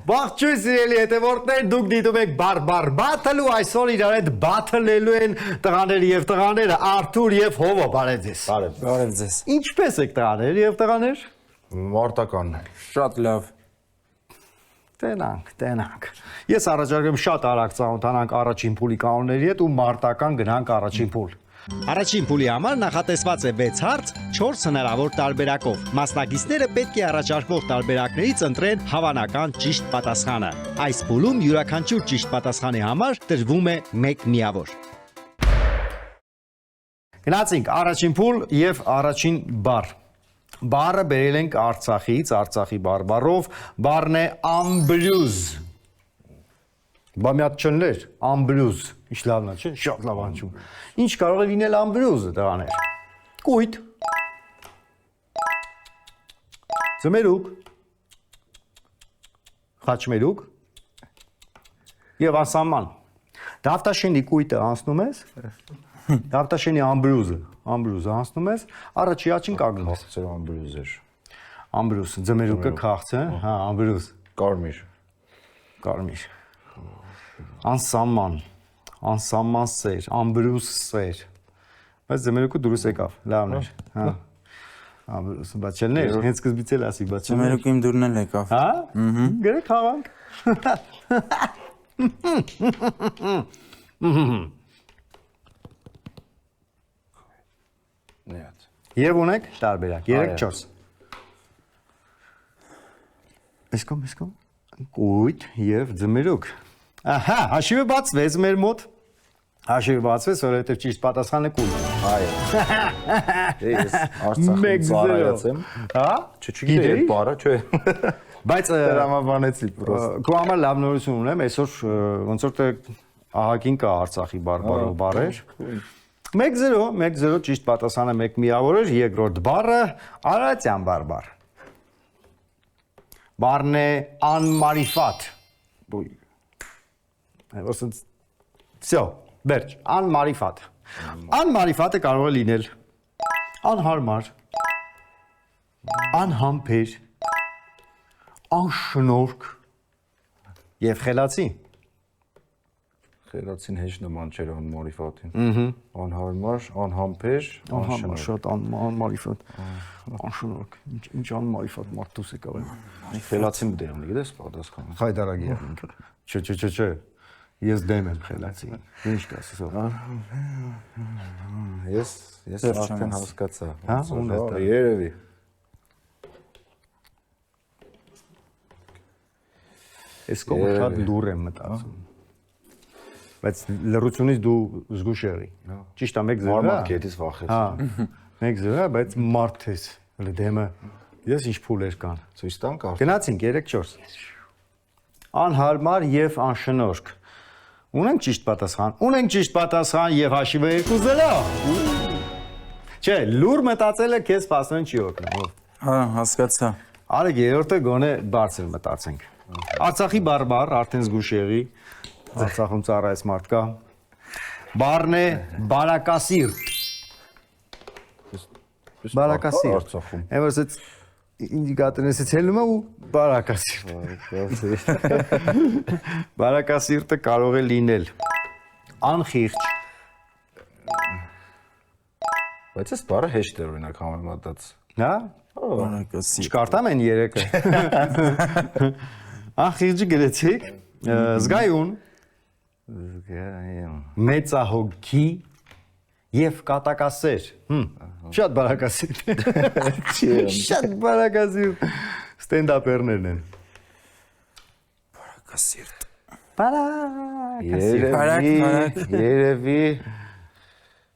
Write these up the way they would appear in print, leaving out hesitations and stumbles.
Ողջույն սիրելի հետևորդներ, դուք դիտում եք բարբար բաթլու, այսօր իրար հետ բաթլելու են տղաները եւ տղաները, Արթուր եւ Հովո, բարև ձեզ։ Բարև ձեզ։ Ինչպես եք տղաներ եւ տղաներ։ Մարտական։ Շատ լավ։ Տենանք։ Ես առաջարկում շատ արագ ծանոթանանք առաջին փուլի կանոնների հետ ու մարտական գնանք առաջին փուլ։ Առաջին փուլի համար նախատեսված է 6 հարց 4 հնարավոր տարբերակով։ Մասնակիցները պետք է առաջարկվող տարբերակներից ընտրեն հավանական ճիշտ պատասխանը։ Այս փուլում յուրաքանչյուր ճիշտ պատասխանի համար տրվում է 1 միավոր։ Գնացինք առաջին փուլ եւ առաջին բառ։ Բառը բերել ենք Արցախից, Արցախի բարբառով, բառն է ամբրյուզ։ Բամյատ չններ, ամբրյուզ, ինչ լավն է, չէ՞, շատ լավ անջում։ Ինչ կարող է լինել ամբրյուզը, տղաներ։ Կույտ։ Ձմերուկ։ Խաչմերուկ։ Եվ անսահման։ Դավթաշենի կույտը անցնում ես, Դավթաշենի ամբրյուզը անցնում ես, առաջի աչին կանգնում ես։ Քաղցր ամբրյուզեր։ Ամբրյուզ, ձմերուկը քաղց է, հա, ամբրյուզ։ Կարմիր։ Կարմիր։ Անսահման սեր, ամբրյուզ սեր։ Բայց ձմերուկը դուրս եկավ, լավն էր, հա։ Ամբրյուզ, բայց չելներ, հենց սկզբից էլ ասի, բայց չելներ։ Ձմերուկը իմ դուրն էլ եկավ։ Հա։ Գրեք խաղանք։ Նյատ։ Եվ ունեք տարբերակ, 3-4։ Իսկոմ։ Կույտ եւ ձմերուկ։ Ահա, հաշիվը բացվեց մեր մոտ։ Հաշիվը բացվեց, որովհետեւ ճիշտ պատասխանը կույտ է։ Այո։ Ես Արցախից ծառայած եմ։ Հա? Չգիտեի այդ բառը, չէ։ Բայց Դրամաբանեցի պրոստը։ քո համար լավ նորություն ունեմ, այսօր ոնց որ թե ահագին կա Արցախի բարբառով բառեր։ 1-0 ճիշտ պատասխանը 1 միավոր էր, երկրորդ բառը Արարատյան բարբառ։ Բառն է անմարիֆատ։ Всё, վերջ, անմարիֆատ։ Անմարիֆատը կարող է լինել անհարմար, անհամբեր, անշնորհք եւ խելացի։ Խելացին հեչ նման չէր անմարիֆատին։ Անհարմար, անհամբեր, Անհամբեր, շատ անմարիֆատ, անշնորհք։ Ինչ անմարիֆատ մարդ դուս եկավ։ խելացին դերում գիտես պատասխանը։ Խայդարագիան։ Չէ։ Ես դեմ եմ խելացի։ Ինչ կասես ո՞վ։ Ես արդեն հասկացա։ Հա, ո՞ւն է դա։ Երևի։ Ես կողքը շատ լուր եմ մտածում։ Բայց լրությունից դու զգուշ եղի։ Ճիշտ է 1-0։ Մարմատ կետից վախեց։ Հա։ 1-0, բայց մարդ ես։ Հələ դեմը ես ինչ փուլեր կան։ Ցույց տանք արդեն։ Գնացինք 3-4։ Անհարմար եւ անշնորհք։ Ունենք ճիշտ պատասխան եւ հաշիվը 2-0։ Չէ, լուր մտածելը քեզ սпасեն չի օգնում։ Հա, հասկացա։ Արեք երրորդը գոնե բարձր մտածենք։ Արցախի բարբառ, արդեն զգուշ եղի։ Արցախում ծառայես մարդ կա։ Բառն է բարակասիրտ։ Բարակասիրտ։ Արցախում։ Այնպես է ինդիկատորներից հելնում է ու բարակասիրտ։ Բարակասիրտը կարող է լինել անխիղճ։ Բայց այս բառը հեշտ է օրինակ համեմատած։ Հա? Բարակասի։ Չկարտամ են 3-ը։ Անխիղճը գրեցիք, զգայուն, մեծահոգի եւ կատակասեր։ Շատ բարակասիր։ Շատ բարակասիր։ Ստենդափերներն են։ Բարակասիրտ։ Բարակասիր։ Երևի։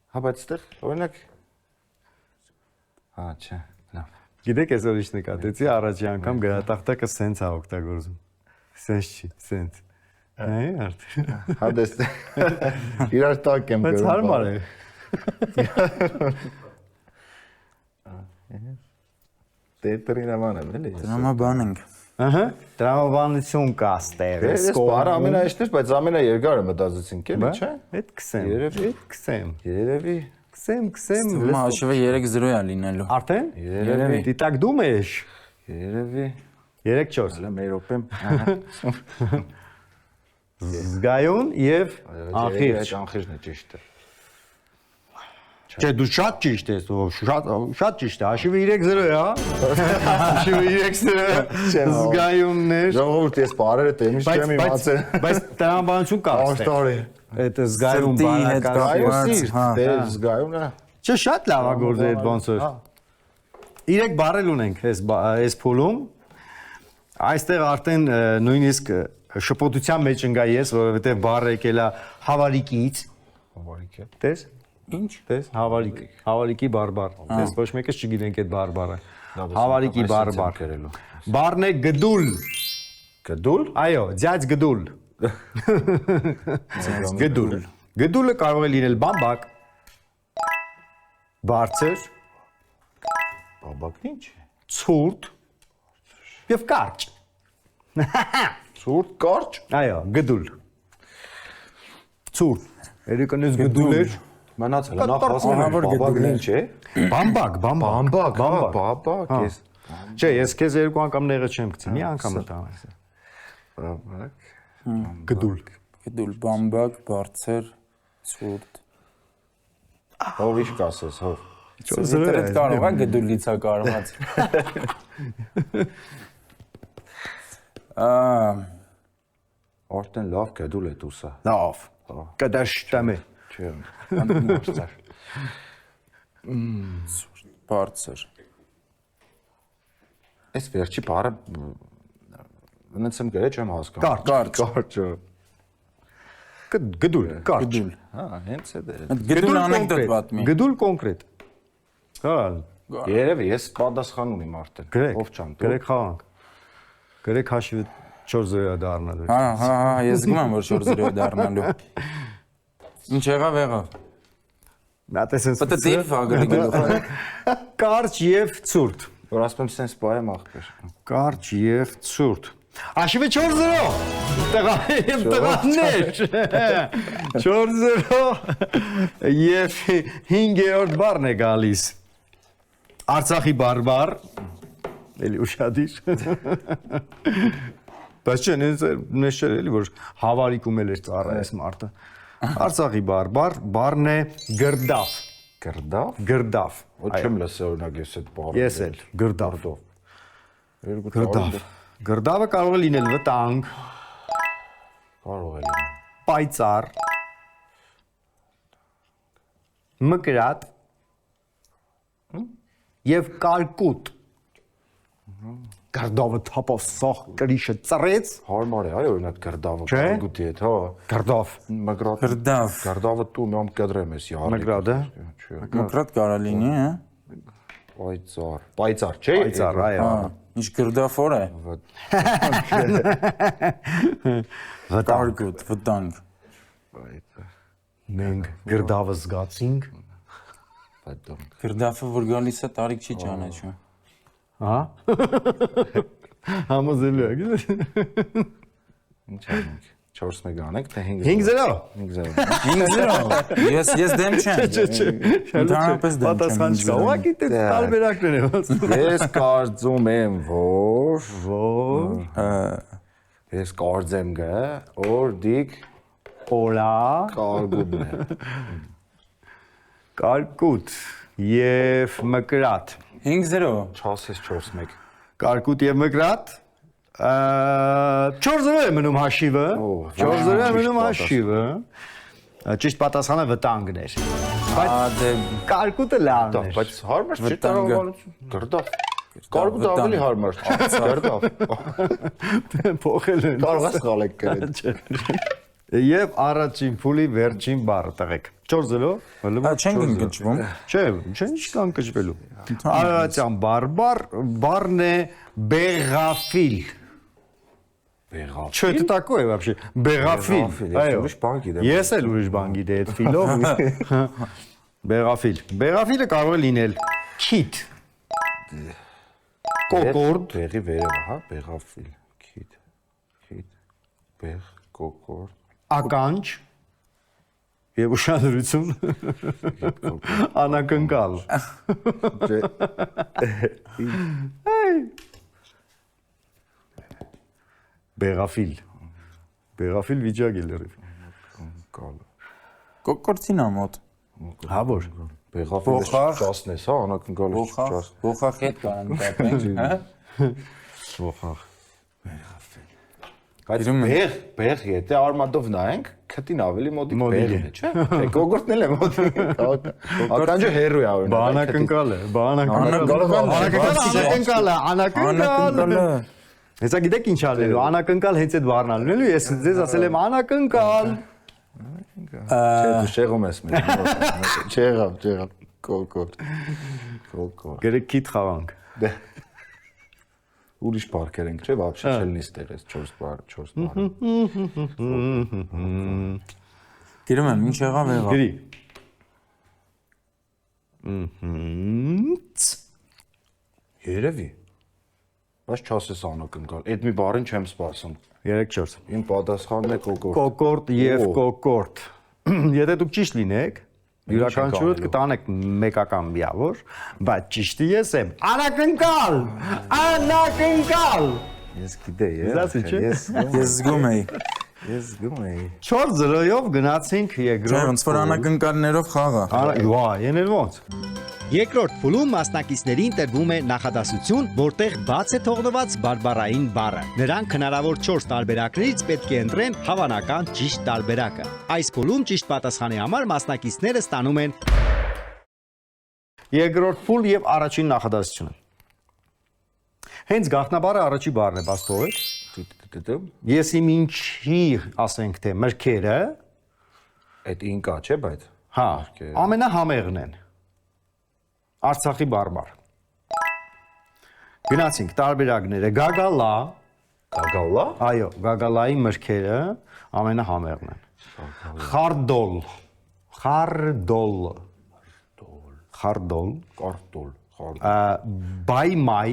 Հա, բայց այդտեղ օրինակ Հա, չէ։ Լավ։ Գիտեք այսօր ինչ նկատեցի, առաջի անգամ գրատախտակը սենց է օգտագործում։ Սենց չի, սենց։ Այ արդեն։ Հա, դες իրար տակ եմ Բայց հարմար է։ Տետրինաման եմ, էլի։ Դրամաբան ենք։ Ահա, տրամաբանություն կա ստեղ։ Ես բառը ամենաեշտեր, բայց ամենաերկարը մտածեցինք, էլի, չէ։ Այդ քսեմ։ Երևի։ Քսեմ։ Երևի։ Քսեմ։ Հիմա հաշիվը 3-0 է լինելու։ Արդեն։ Երևի։ Դիտակ դու մեջ։ Երևի։ 3-4 Հələ մեր րոպեմ։ զգայուն եւ անխիղճ Անխիղճն է ճիշտը։ Չէ, դու շատ ճիշտ ես, շատ ճիշտ է, հաշիվը 3-0 է, հա։ Հաշիվը 3-0 զգայուններ։ Ժողովուրդ ես բարերը տեմից չեմ իմացել։ Բայց տրամաբանություն կա այստեղ։ Այդ զգայուն բանակը։ Դե զգայունը։ Չէ, շատ լավ է գործը այդ ոնց որ։ 3 բառել ունենք այս փուլում։ Այստեղ արդեն նույնիսկ շփոթության մեջ ընկա ես, որովհետև բառը եկել է հավարիկից։ Հավարիկ է։ Տես։ Ինչ։ Տես, հավարիկ։ Հավարիկի բարբար։ Տես, ոչ մեկս չգիտենք այդ բարբարը։ Հավարիկի բարբար։ կերելու։ Բառն է գդուլ։ Գդուլ։ Այո, ձյաձ գդուլ։ Գդուլ։ Գդուլը կարող է լինել բամբակ, բարձր, Բաբակն ինչ է։ ցուրտ եւ կարճ։ Ցուրտ կարճ։ Այո, գդուլ։ Ցուրտ։ Երեկանես գդուլ էր։ Մնացել նախ ասում եմ բաբակն ինչ է։ Բամբակ, բամբակ, Բաբակ ես։ Չէ, ես քեզ երկու անգամ ները չեմ գցի, մի անգամ տանես։ Բաբակ։ Գդուլ։ Գդուլ բամբակ, բարձր, ցուրտ։ Հով ինչ կասես, հով։ Դրդ կարող է գդուլից է կարմած։ Արդեն լավ գդուլ է դուսա։ Լավ։ Կդաշտամե։ Չէ։ Բարձր։ Այս վերջի բառը ոնց եմ գրել չեմ հասկանում։ Կարճ։ Կարճ։ Գդուլ, կարճ։ Գդուլ։ Հա, հենց է դե։ Գդուլ անեկդոտ պատմի։ Գդուլ կոնկրետ։ Կարալ։ Երևի ես պատասխան ունիմ արդեն։ Գրեք։ Ով չան։ Գրեք խաղանք։ Գրեք հաշիվը 4-0 դառնալու։ Հա, ես զգում եմ որ 4-0 դառնալու։ Ինչ եղավ։ Նա տեսես։ Պետք է դիվ ագրի գլուխը։ Կարճ եւ ցուրտ։ Որ ասում եմ սենց պայեմ ախպեր։ Կարճ եւ ցուրտ։ Հաշիվը 4-0։ Տղաներ։ 4-0 եւ 5-րդ բառն է գալիս։ Արցախի բարբար։ Էլի ուշադիր։ Բայց չէ, նես չէր էլի որ հավարիկում էլ էր ծառա այս մարդը։ Արցախի բարբար, բառն է գրդավ։ Գրդավ։ Գրդավ։ Ոչ չեմ լսել օրինակ ես այդ բառը։ Ես էլ գրդավ։ Երկու Գրդավ։ Գրդավը կարող է լինել վտանգ, կարող է լինել։ պայծառ, մկրատ եւ կարկուտ։ Գրդավը թափով սախ կրիշը ծռեց։ Հարմար է, այ օրինակ գրդավը Չէ։ գուտի հետ, հա։ Գրդավ։ Մգրատ։ Գրդավ։ Գրդավը դու մամ կդրեմ ես յարի։ Մկրատը։ Չէ։ Մկրատ կարա լինի, հա։ Պայծառ։ Պայծառ, չէ։ Պայծառ, այո։ Ինչ գրդաֆոր է։ Կարգուտ, վտանգ։ Պայծառ։ Մենք գրդավը զգացինք։ Պատոնք։ Գրդաֆը որ գալիս է տարիք չի ճանաչում։ Հա։ Համոզելու է, գիտես։ Ինչ անենք։ 4-1 անենք, թե 5-0։ 5-0։ 5-0։ 5-0։ Ես դեմ չեմ։ Ընդհանրապես դեմ չեմ։ Պատասխան չկա։ Ուղղակի դե տարբերակներ է ասում։ Ես կարծում եմ, որ ես կարծեմ գա, որ դիք Օլա, կարգուտն է։ կարկուտ եւ մկրատ։ 5-0։ Չասես 4-1։ Կարկուտ եւ մկրատ 4-0 է մնում հաշիվը։ 4-0 է մնում հաշիվը։ Ճիշտ պատասխանը վտանգն էր։ Բայց Կարկուտը լավն էր։ Բայց հարմար չի Վտանգը։ տարողանություն։ Գրդավ։ Կարգուտը ավելի հարմար չի։ Գրդավ։ Փոխել են։ Կարող ես խալեք գրել։ Եվ առաջին փուլի վերջին բառը տղեկ։ 4-0, հələ չենք ընկճվում։ Չէ, ինչ կան կճվելու։ Արարատյան բառն է բեղաֆիլ։ Բեղավ։ Չէ, это такое вообще։ Բեղաֆիլ։ Այո, ուրիշ բան գիտեմ։ Ես էլ ուրիշ բան գիտեի այդ ֆիլով։ Բեղաֆիլ։ Բեղաֆիլը կարող է լինել քիթ։ Կոկորդ, Բեղի վերևը, հա, բեղավիլ։ Քիթ։ Բեղ, կոկորդ։ ականջ եւ ուշադրություն։ Անակնկալ։ Բեղաֆիլ։ Բեղաֆիլ վիճակ է լրիվ։ Կալը։ Կոկորտին ամոտ։ Հա որ։ Բեղաֆիլը Ոխախ։ ճասն ես, հա, անակնկալը Ոխախ, ճաս։ ոխախ հետ կանանք կապենք, հա։ Ոխախ։ Բայց բեղ եթե արմատով նայենք, քթին ավելի մոտիկ բեղն է, չէ՞։ Թե կոկորտն էլ է մոտիկ։ Ականջը հերու է օրինակ։ Բանակնկալ է, անակնկալ։ Հեսա գիտեք ինչ արելու, անակնկալ հենց այդ բառն ալնելու, ես ձեզ ասել եմ անակնկալ։ Չէ, դու շեղում ես մեզ։ Չեղավ, կոկորտ։ Գրեք քիթ խաղանք։ Ուրիշ պարկեր ենք, չէ՞, вообще չելնի ստեղ էս 4 բար։ Գիրում եմ, ինչ եղավ եղավ։ Գրի։ Երևի։ Բայց չասես անակնկալ։ Այդ մի բառին չեմ սպասում։ 3-4 Իմ պատասխանն է կոկորտ։ Կոկորտ եւ կոկորտ։ Եթե դուք ճիշտ լինեք, յուրաքանչյուրդ կտանեք մեկական միավոր, բայց ճիշտը ես եմ։ Անակնկալ։ Անակնկալ։ Ես գիտեի, Զացի չէ։ Ես զգում էի։ Ես զգում էի։ 4-0-ով գնացինք Չէ, երկրորդ։ ոնց որ անակնկալներով խաղա։ Վա, եներ ոնց։ Երկրորդ փուլում մասնակիցներին տրվում է նախադասություն, որտեղ բաց է թողնված բարբառային բառը։ Նրանք հնարավոր 4 տարբերակներից պետք է ընտրեն հավանական ճիշտ տարբերակը։ Այս փուլում ճիշտ պատասխանի համար մասնակիցները ստանում են Երկրորդ փուլ եւ առաջին նախադասությունը։ Հենց գաղտնաբառը առաջի բառն է, բաց թողեք։ Ես իմ ինչի ասենք թե մրգերը, Այդ ինկա չէ, բայց։ հա, ամենահամեղն են։ Արցախի բարբառ։ Գնացինք տարբերակները գագալա, Գագալա։ այո, գագալայի մրգերը ամենահամեղն են։ Խարդոլ, խարդոլ, խարդոլ, Կարտոլ, խարդոլ։ բայմայ,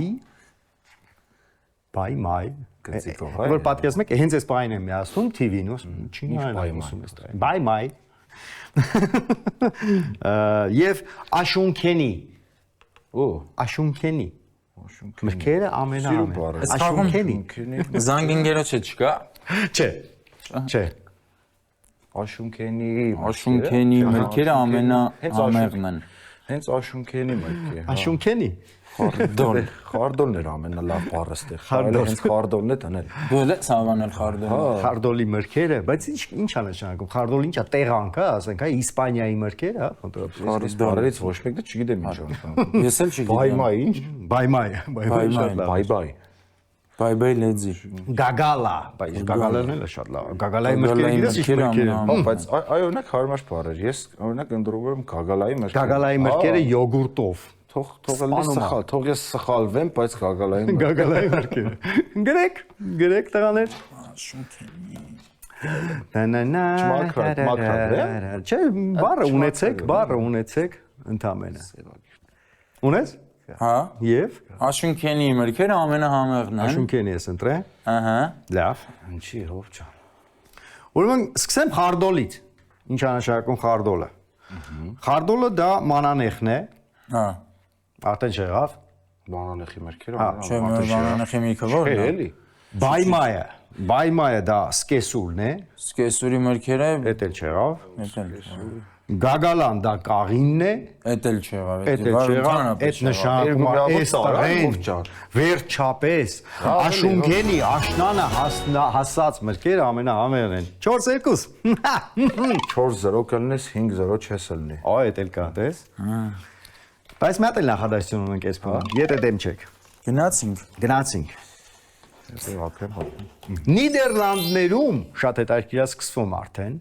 բայմայ։ Գծիկով, հա, Որ պատկերացնում եք, հենց այս բային եմ միացնում TV-ն, ինչի՞ Ինչ նայում բայմայ։ ասում ես դա։ Բայմայ։ Եվ աշունքենի, Օ, աշունքենի։ աշունք։ Մրգերը ամենահամեղն։ բառը։ Աշունքենի։ Զանգինգերոջը չկա։ Չէ։ Չէ։ Աշունքենի։ Աշունքենի մրգերը ամենահամեղն են։ Հենց աշունքենի մրգ է։ Աշունքենի։ Խարդոլ։ Խարդոլն էր ամենալավ բառը ստեղ։ Խարդոլ։ Հենց խարդոլն է տանել։ Դու էլ ես հավանել խարդոլ։ Խարդոլի մրգերը, բայց ինչ է նշանակում։ Խարդոլ ինչա տեղանք է, ասենք, հա, Իսպանիայի մրգերը, հա, Այս բառերից ոչ մեկը չգիտեմ ինչ անում։ Ես էլ չգիտեմ։ Բայմայ ինչ։ բայմայ, Բայ։ Բայ լեզի։ գագալա, բայց գագալան էլ է շատ լավ։ Գագալայի մրգերը գիտես ինչ մրգեր են։ Բայց այ օրինակ հարմար բառեր։ Ես օրինակ ընդրում եմ գագալայի մրգ։ Գագալայի մրգերը յոգուրտով։ Թող սխալ, թող ես սխալվեմ, բայց գագալայի մրգ։ Գագալայի մրգերը։ Գրեք տղաներ։ Մաքրած, Չէ, բառը ունեցեք ընդամենը։ Ունես։ Հա։ Եվ Աշունքենի մրգերը ամենահամեղն են։ աշունքենի ես ընտրե։ Ահա։ Լավ։ Ինչի հով ջան։ Ուրեմն սկսեմ խարդոլից։ Ինչ է նշանակում խարդոլը։ Խարդոլը դա մանանեխն է, Հա։ արդեն չեղավ։ Բանանեխի մրգերը։ Չէ, բանանախի միրգը ո՞րն է։ Էլի։ Բայմայը դա սկեսուրն է, Սկեսուրի մրգերը էդ էլ չեղավ։ էտել։ Գագալան դա կաղինն է, Էտել չեղավ, էդ էլ չեղավ, էդ նշանակում է էստղեն, վերջապես, աշունքենի, աշնանը հասած մրգերը ամենահամեղն են։ 4-2։ 4-0 կլնես, 5-0 չես ելնի։ Այ էդ էլ կա, տես։ Բայց մի հատ էլ նախադասություն ունենք այս բանը, եթե դեմ չեք։ Գնացինք։ Նիդերլանդներում շատ հետաքրքիր է սկսվում արդեն։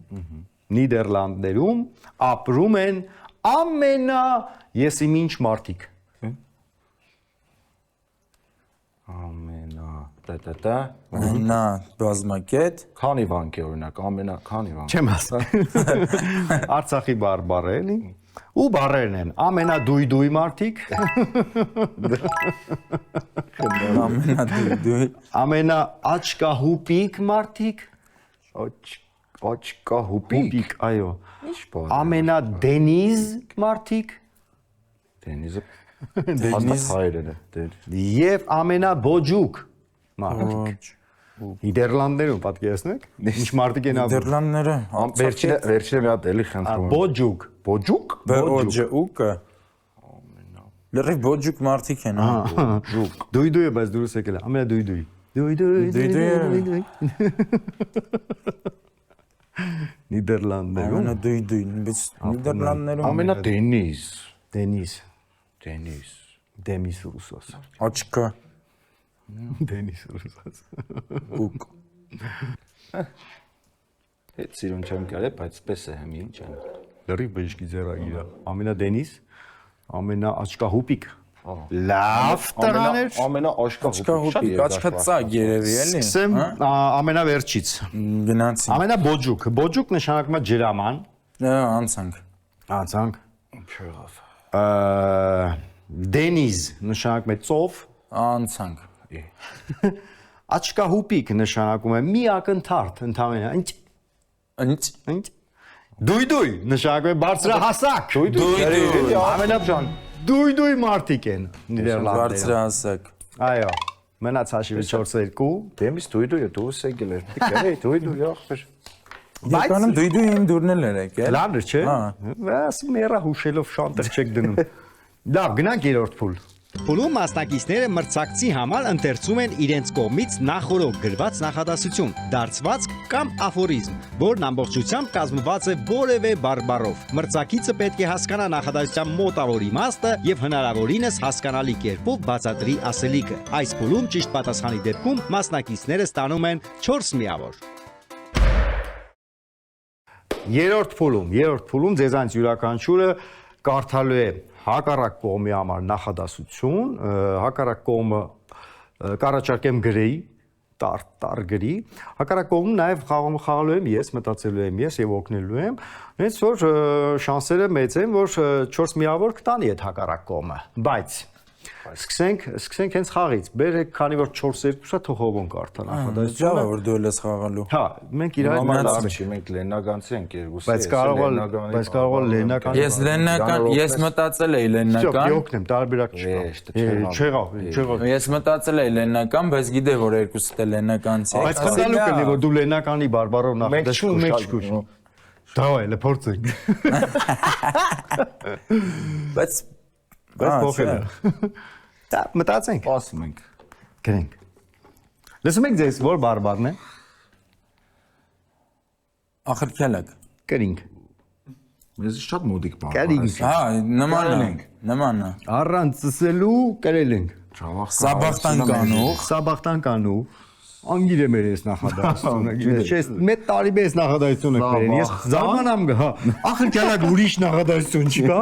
Նիդերլանդներում ապրում են եսիմինչ մարդիկ։ Տա Նա բազմակետ։ քանի վանք է օրինակ, քանի վանք։ Չեմ ասում։ Արցախի բարբառ է էլի։ Ու բարերն են ամենադույ մարդիկ, Ամենադույ։ ամենաաչկահուպիկ մարդիկ, Աչկահուպիկ, այո, ի՞նչ բառ։ ամենադենիզ մարդիկ Դենիզը Դենիզ հայրն է։ եւ ամենաբոջուկ մարդիկ։ Նիդերլանդներում պատկերացնեք։ Ինչ մարդիկ են ապրում։ Նիդերլանդները Վերջինը մի հատ էլի խնդրում։ Բոջուկ։ Բոջուկ։ BOJUK Լրիվ բոջուկ մարդիկ են, հա։ Ջուկ։ Դույդույը բայց դուրս եկել է։ Ամենա դույդույ։ Դույդույ։ Նիդերլանդներում Ամենա դույ, բայց Նիդերլանդներում Ամենա դենիս։ Դենիս, Դենիս։ Դեմիս ռուսոս։ աչկա Դենիս ռուսոս։ ուկ։ Հետ սիրուն չեմ կարել, բայց պես է հմի ինչ են։ Լրիվ բժշկի ձեռագիրը։ Ամենա Դենիս, ամենա աչկահուպիկ։ Լավ տղաներ։ Ամենա աշկա Աչկա աչկա ծակ երևի էլի։ Սկսեմ ամենավերջից։ Գնացին։ Ամենա բոջուկ։ Բոջուկ նշանակում է ջրաման։ Անցանք։ Անցանք։ Չեղավ։ Դենիզ նշանակում է ծով։ Անցանք։ Աչկահուպիկ նշանակում է մի ակնթարթ ընդհանրապես։ Ինչ։ Ինչ։ Դույդույ նշանակում է բարձրահասակ։ Դույդույ։ Ամենաբջան դույդույ մարդիկ են Նիդերլանդներում։ Բարձրահասակ։ Այո։ Մնաց հաշիվը 4-2։ Դեմիս դույդույը դուրս եկել էր։ Գարե դույդույ ախր։ Եկանում դույդու իմ դուրնել էր եկել։ Լավ չէ։ Հա։ Ասում երա հուշելով շանտեր չեք դնում։ Լավ, գնանք երրորդ փուլ։ Փուլում մասնակիցները մրցակցի համար ընթերցում են իրենց կողմից նախորդ գրված նախադասություն, դարձվածք կամ աֆորիզմ, որն ամբողջությամբ կազմված է որևէ բարբառով։ Մրցակիցը պետք է հասկանա նախադասության մոտավոր իմաստը եւ հնարավորինս հասկանալի կերպով բացատրի ասելիքը։ Այս փուլում ճիշտ պատասխանի դեպքում մասնակիցները ստանում են 4 միավոր։ Երրորդ փուլում ձեզանից յուրաքանչյուրը կարդալու է հակառակ կողմի համար նախադասություն, հակառակ կողմը կառաջարկեմ գրեի, տար գրի, հակառակ կողմը նաև խաղալու եմ ես, մտածելու եմ ես եւ օգնելու եմ, հենց որ շանսերը մեծ են, որ 4 միավոր կտանի այդ հակառակ կողմը, բայց սկսենք հենց խաղից, բերեք, քանի որ 4-2-ա թող հողոն կարդա նախադասությունը։ Ճավա որ դու ես խաղալու։ Հա, մենք իրար Լավ չի, մենք լեննագանցի ենք երկուսը։ բայց կարող է լեննական։ Ես լեննական, ես մտածել էի լեննական։ Ճոք, օգնեմ, տարբերակ չեղավ։ Ես մտածել էի լեննական, բայց գիտե որ երկուսը դե լեննականից է։ Բայց խնդալու կլինի, որ դու լենականի բարբառով նախադասում մեկ չկուշ։ Դավայ, լե փորձենք։ Բայց փոխել է։ Դա մտածենք։ Ասում ենք։ Գրենք։ Լսում եք ձեզ որ բարբառն է։ ախրքելակ։ Գրենք։ Մեզ շատ մոդիկ բան։ Գրենք։ Հա, նմանն է։ Առանց ծսելու գրել ենք։ Սաբախտան կանուխ։ Սաբախտան կանու։ Անգիր է մեր այս նախադասությունը։ Չես մեծ տարիբե այս նախադասությունը գրեն։ Ես զարմանամ գա։ Ախր կյանակ ուրիշ նախադասություն չկա։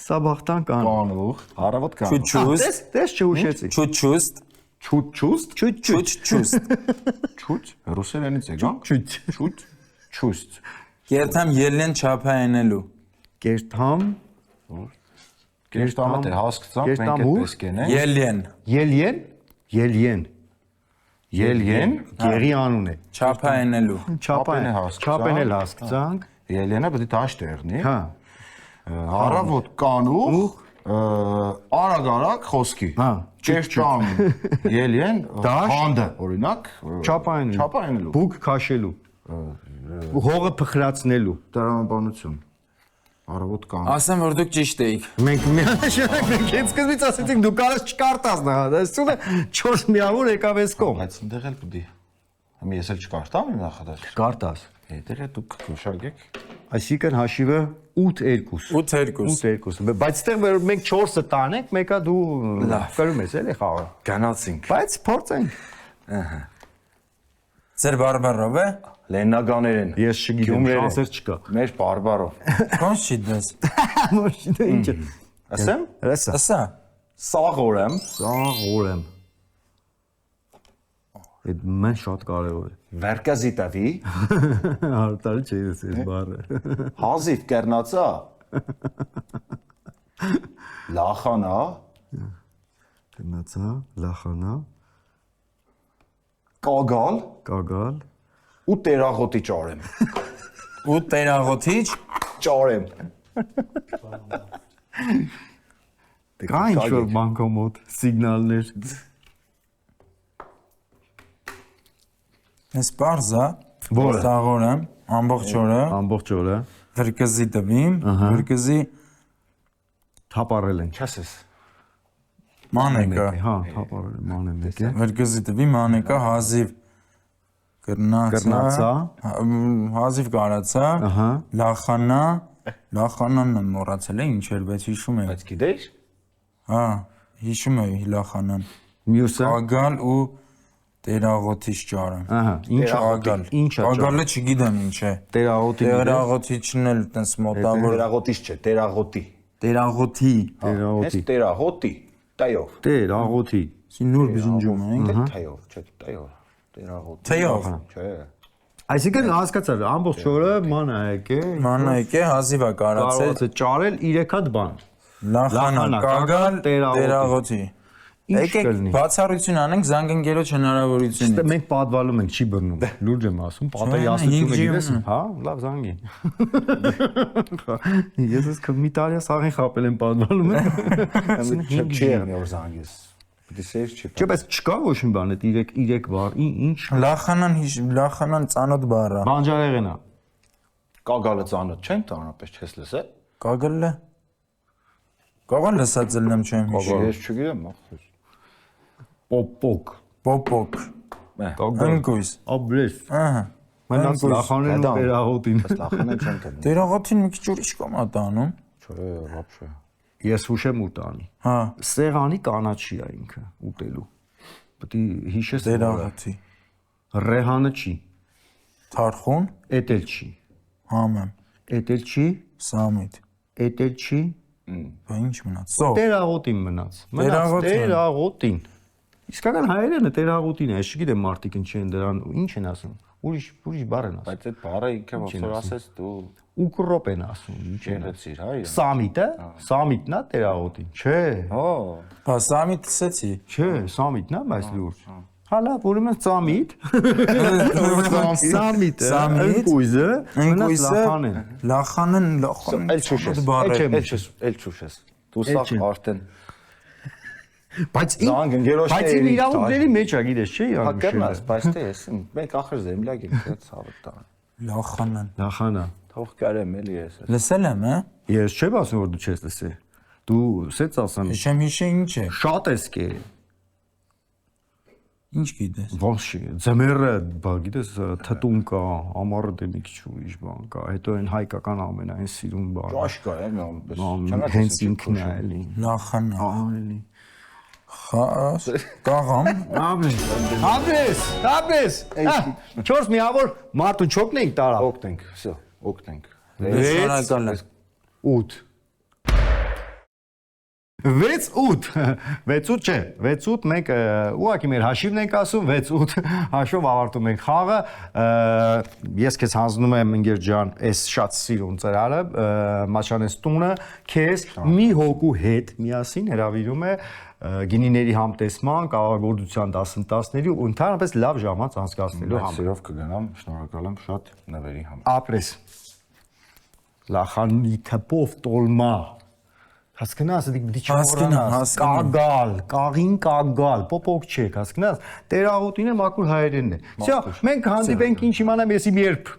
Սաբախտան կանու։ Հարավոտ կանու։ Չուչուստ։ Տես չհուշեցի։ Չուչուստ։ Չուչուստ։ Չուչուստ։ Չուչ։ Ռուսերենից է գան։ Չուչ։ Չուչ։ Չուստ։ Կերտամ ելեն չափայենելու։ Կերտամ։ Կերտամը դե հասկացանք, մենք այդպես կենենք։ Ելեն։ Ելյեն։ Ելյեն։ Ելյեն։ Գերի անուն է։ Չափայենելու։ Չապեն էլ հասկացանք։ Ելյենը պետք է դաշտ եղնի։ Հա։ Հարավոտ կանու արագ խոսքի։ Հա։ Կերտամ ելյեն հանդը օրինակ Չապայենելու։ Բուկ քաշելու։ Հողը փխրացնելու։ Տրամաբանություն։ Արավոտ կանու։ Ասեմ որ դուք ճիշտ էիք։ Մենք միանշանակ մենք այդ սկզբից ասեցինք դու կարաս չկարտաս նախադասությունը 4 միավոր եկավ այս կողմ։ Բայց ընդեղ էլ պետք է։ Հիմա ես էլ չկարտամ իմ նախադասը։ Կարտաս։ Հետերը դուք գուշակեք։ Այսինքն հաշիվը 8-2։ 8-2։ Բայց այդտեղ մենք 4-ը տանենք, մեկը դու կրում ես էլի խաղը։ Գնացինք։ Բայց փորձենք։ Ձեր բարբառով է։ Լեննագաներեն։ Ես չգիտեմ, շանսեր չկա։ Մեր բարբառով։ Ոնց չի դες։ Ոչ դա ինչ է։ Ասեմ։ Ասա։ Ասա։ Սաղորեմ։ Սաղորեմ։ Այդ մեն շատ կարևոր է։ Վերկազիտավի։ Արտարի չէ ես բառը։ Հազիվ կերնացա։ Լախանա։ Գնացա, լախանա, Կագալ։ կագալ, Ու տերաղոտի ճարեմ։ Ու տերաղոթիչ Ճարեմ։ կա ինչ-որ բանկոմոտ, սիգնալներ։ Այս բարձա, Որը? տաղորը, ամբողջ օրը, Ամբողջ օրը վրկզի տվիմ, վրկզի թափառել են։ Չասես։ մանեկա, Հա, թափառել են մանե մեկ է։ վրկզի տվիմ, մանեկա, հազիվ Կռնացա։ հազիվ կարացա, Ահա։ լախանանն եմ մոռացել է, ինչ էր, բայց հիշում եմ, Բայց գիտեի՞ր։ հա, հիշում եմ լախանան, Մյուսը։ ագալ ու տերաղոթից ճարը, Ահա, ինչ ագալ, Ինչա։ ագալը չգիտեմ ինչ է, Տերաղոտի։ տերաղոթիչն էլ տենց մոտավոր, Տերաղոտից չէ, տերաղոտի։ տերաղոթի, Հենց տերաղոտի, տայով։ Տերաղոտի։ նոր բժնջում ենք, Դե տայով, չէ, տայով։ Տերաղոտի։ թեյով, Չէ։ Այսինքն հասկացար, ամբողջ օրը մանա եկե։ մանայք է, հազիվա կարացել, Կարողացե ճարել 3 հատ բան։ լախանա, կագալ, տերաղոթի, Ինչ եկեք կլինի։ բացառություն անենք զանգընկերոջ հնարավորությունից, Մենք պատվալում ենք, չի բռնում։ Լուրջ եմ ասում, պատահյասությունը գիտես, հա, լավ զանգի։ Ես ես մի տարի սաղին խապել եմ պատվալում եմ։ Չի եղնի որ զանգես։ Պիտի սեր չի։ Չէ, բայց չկա ոչ մի բան, այդ 3 բառ, ինչ լախանան ծանոթ բառ է, բանջարեղենա։ Կագալը ծանոթ չեն տանապես չես լսել։ կագալը, կագալ լսած եմ չեմ հիշում, Ես չգիտեմ, ախր։ Պոպոկ։ պոպոկ, ընկույս, Աբրես։ ահա, Մենակ լախանեն ու տերաղոտին։ Բայց լախանեն չեն տնում։ տերաղոթին մի քիչ ուրիշ կոմ է տանում, Չէ, вообще։ Ես հուշեմ ու տանի։ հա, Սեղանի կանաչի է ինքը ուտելու։ Պետք է հիշես տերաղոթի, Ռեհանը չի, թարխուն, էտել չի, համեմ, էտել չի, սամիտ, էտել չի, բա ինչ մնաց, սով, տերաղոտին մնաց։ Տերաղոտին։ Տերաղոտին։ Իսկական հայերենը տերաղոտին է, ես չգիտեմ մարդիկ ինչ են դրան, ինչ են ասում։ Ուրիշ բառ են ասում։ Բայց այդ բառը ինքը ոնց ասես դու Ուկրոպ են ասում, ինչ են։ եղեցիր, հա։ Սամիտը, սամիտն է տերաղոտին։ Չէ, Հա։ բա սամիտ սեցի, չէ, սամիտն է, բայց լուրջ։ Հալա, ուրեմն ծամիտ։ Սամիտը, ընկույզը, ընկույսը, լախանեն։ լախանեն, Էլ չուշես, էլ չուշես։ Դու սա արդեն Բայց զանգընկերոջների իմ իրավունքների մեջ է, գիտես, չէ՞ հա իրավունք։ կերնաս, բայց դե ես մենք ախր զեմլակ ենք, դա ցավը տան։ լախանան, Լախանա։ Թող կարեմ էլի ես։ լսել եմ, հա, Ես չեմ ասում, որ դու չես լսել։ Դու սեց ասեմ, հիշեմ ինչ է, շատ ես կե։ ինչ գիտես, Ոնց չի, ձմեռը, բա գիտես, թտուն կա, ամառը դե մի քիչ ուրիշ բան կա, հետո այն հայկական ամենայն սիրուն բառը։ Ճաշ կա, այնպես։ Հենց ինքն է էլի։ լախանա, Էլի։ խաս, կաղամ, Աբես։ 4 միավոր մարդու չոքնենք տարա։ Օգնենք, всё, օգնենք։ լեշանակալ է, 8 6-8 6-8 չէ 6-8 մենք ուղղակի մեր հաշիվն ենք ասում 6-8 հաշվով ավարտում ենք խաղը ես քեզ հանձնում եմ ընկեր ջան այս շատ սիրուն ծրարը Մաչանես տունը քեզ մի հոգու հետ միասին հրավիրում է գինիների համտեսման, կավագործության դասընթացների ու ընդհանրապես լավ ժամանց անցկացնելու համար Սիրով կգնամ, շնորհակալ եմ շատ նվերի համար։ ապրես լախանի թփով տոլմա հասկնաս դի չմոռանաս կագալ կաղին կագալ պոպոկ չեք հասկնաս տերաղոտինը մաքուր հայերենն է։ Всё մենք հանդիպենք ինչ իմանամ ես իմ երբ